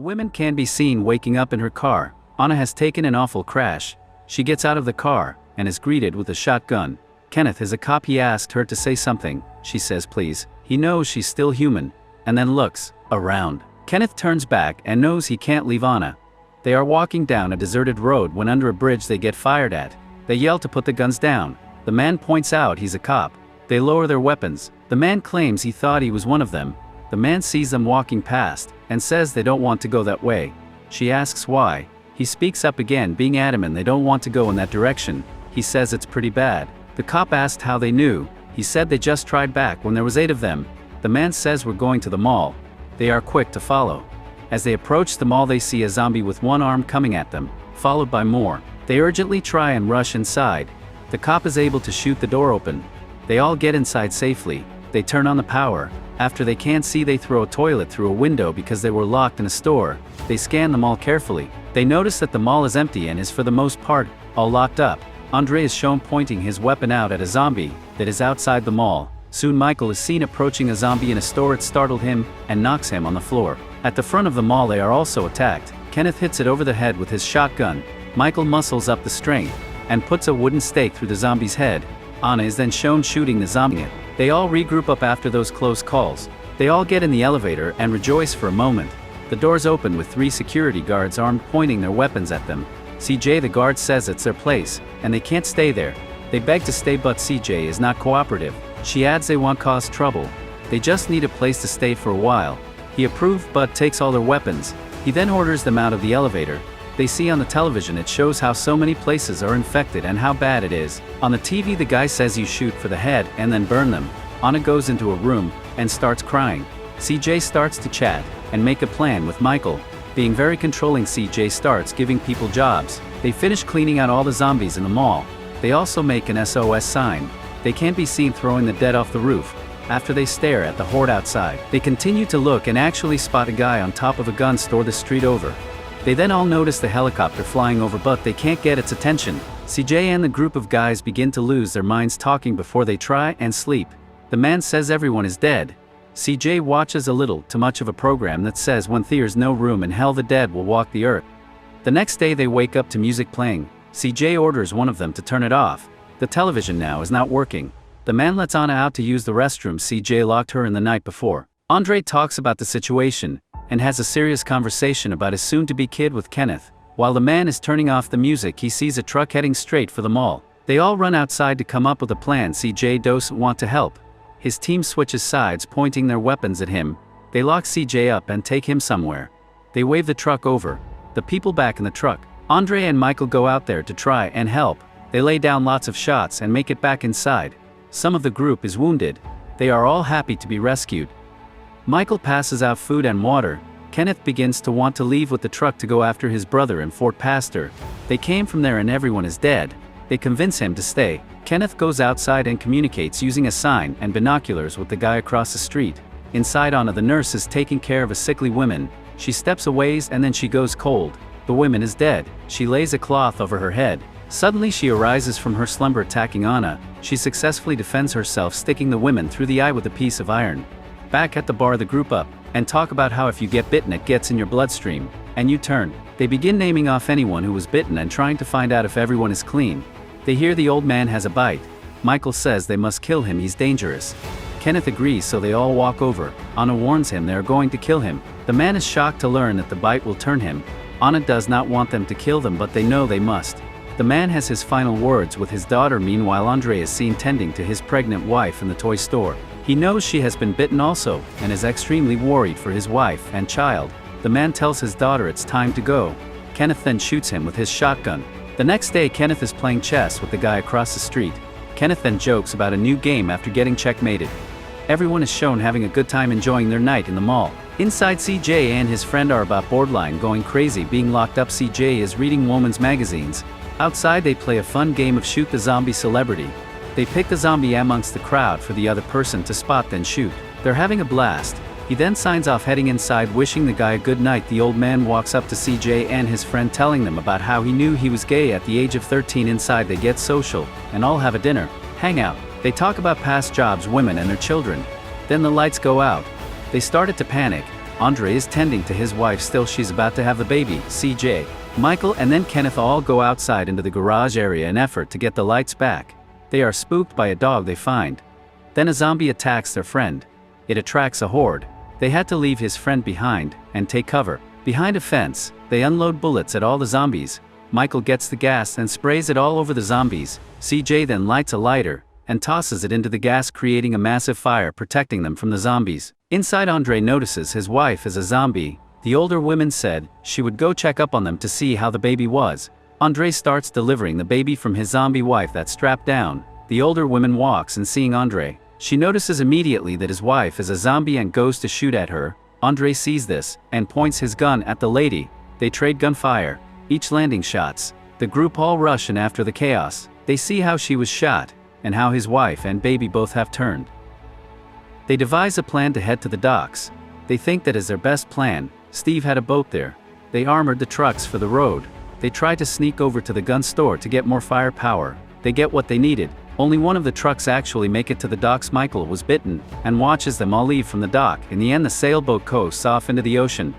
Women can be seen waking up in her car. Anna has taken an awful crash. She gets out of the car and is greeted with a shotgun. Kenneth is a cop. He asked her to say something. She says please. He knows she's still human, and then looks around. Kenneth turns back and knows he can't leave Anna. They are walking down a deserted road when under a bridge they get fired at. They yell to put the guns down. The man points out he's a cop. They lower their weapons. The man claims he thought he was one of them. The man sees them walking past and says they don't want to go that way. She asks why. He speaks up again, being adamant they don't want to go in that direction. He says it's pretty bad. The cop asked how they knew. He said they just tried back when there was 8 of them. The man says we're going to the mall. They are quick to follow. As they approach the mall they see a zombie with one arm coming at them, followed by more. They urgently try and rush inside. The cop is able to shoot the door open. They all get inside safely. They turn on the power. After they can't see they throw a toilet through a window because they were locked in a store. They scan the mall carefully. They notice that the mall is empty and is for the most part all locked up. Andre is shown pointing his weapon out at a zombie that is outside the mall. Soon Michael is seen approaching a zombie in a store. It startled him and knocks him on the floor. At the front of the mall they are also attacked. Kenneth hits it over the head with his shotgun. Michael muscles up the strength and puts a wooden stake through the zombie's head. Anna is then shown shooting the zombie. They all regroup up after those close calls. They all get in the elevator and rejoice for a moment. The doors open with 3 security guards armed pointing their weapons at them. CJ the guard says it's their place, and they can't stay there. They beg to stay but CJ is not cooperative. She adds they won't cause trouble. They just need a place to stay for a while. He approved but takes all their weapons. He then orders them out of the elevator. They see on the television it shows how so many places are infected and how bad it is. On the TV the guy says you shoot for the head and then burn them. Anna goes into a room and starts crying. CJ starts to chat and make a plan with Michael. Being very controlling, CJ starts giving people jobs. They finish cleaning out all the zombies in the mall. They also make an SOS sign. They can't be seen throwing the dead off the roof. After they stare at the horde outside, they continue to look and actually spot a guy on top of a gun store the street over. They then all notice the helicopter flying over but they can't get its attention. CJ and the group of guys begin to lose their minds talking before they try and sleep. The man says everyone is dead. CJ watches a little too much of a program that says when there's no room in hell the dead will walk the earth. The next day they wake up to music playing. CJ orders one of them to turn it off. The television now is not working. The man lets Anna out to use the restroom. CJ locked her in the night before. Andre talks about the situation and has a serious conversation about his soon-to-be kid with Kenneth. While the man is turning off the music he sees a truck heading straight for the mall. They all run outside to come up with a plan. CJ doesn't want to help. His team switches sides, pointing their weapons at him. They lock CJ up and take him somewhere. They wave the truck over. The people back in the truck. Andre and Michael go out there to try and help. They lay down lots of shots and make it back inside. Some of the group is wounded. They are all happy to be rescued. Michael passes out food and water. Kenneth begins to want to leave with the truck to go after his brother in Fort Pastor. They came from there and everyone is dead. They convince him to stay. Kenneth goes outside and communicates using a sign and binoculars with the guy across the street. Inside, Anna the nurse is taking care of a sickly woman. She steps away and then she goes cold. The woman is dead. She lays a cloth over her head. Suddenly she arises from her slumber, attacking Anna. She successfully defends herself, sticking the woman through the eye with a piece of iron. Back at the bar the group up and talk about how if you get bitten it gets in your bloodstream and you turn. They begin naming off anyone who was bitten and trying to find out if everyone is clean. They hear the old man has a bite. Michael says they must kill him, he's dangerous. Kenneth agrees, so they all walk over. Anna warns him they are going to kill him. The man is shocked to learn that the bite will turn him. Anna does not want them to kill them but they know they must. The man has his final words with his daughter. Meanwhile, Andre is seen tending to his pregnant wife in the toy store. He knows she has been bitten also, and is extremely worried for his wife and child. The man tells his daughter it's time to go. Kenneth then shoots him with his shotgun. The next day Kenneth is playing chess with the guy across the street. Kenneth then jokes about a new game after getting checkmated. Everyone is shown having a good time enjoying their night in the mall. Inside, CJ and his friend are about borderline going crazy being locked up. CJ is reading women's magazines. Outside they play a fun game of shoot the zombie celebrity. They pick the zombie amongst the crowd for the other person to spot then shoot. They're having a blast. He then signs off, heading inside wishing the guy a good night. The old man walks up to CJ and his friend, telling them about how he knew he was gay at the age of 13. Inside they get social and all have a dinner, hang out. They talk about past jobs, women and their children. Then the lights go out. They started to panic. Andre is tending to his wife still, she's about to have the baby. CJ, Michael and then Kenneth all go outside into the garage area in effort to get the lights back. They are spooked by a dog they find. Then a zombie attacks their friend. It attracts a horde. They had to leave his friend behind and take cover. Behind a fence, they unload bullets at all the zombies. Michael gets the gas and sprays it all over the zombies. CJ then lights a lighter and tosses it into the gas, creating a massive fire protecting them from the zombies. Inside, Andre notices his wife is a zombie. The older woman said she would go check up on them to see how the baby was. Andre starts delivering the baby from his zombie wife that's strapped down. The older woman walks and seeing Andre, she notices immediately that his wife is a zombie and goes to shoot at her. Andre sees this and points his gun at the lady. They trade gunfire, each landing shots. The group all rush in after the chaos. They see how she was shot and how his wife and baby both have turned. They devise a plan to head to the docks. They think that is their best plan. Steve had a boat there. They armored the trucks for the road. They try to sneak over to the gun store to get more firepower. They get what they needed. Only one of the trucks actually make it to the docks. Michael was bitten and watches them all leave from the dock. In the end, the sailboat coasts off into the ocean.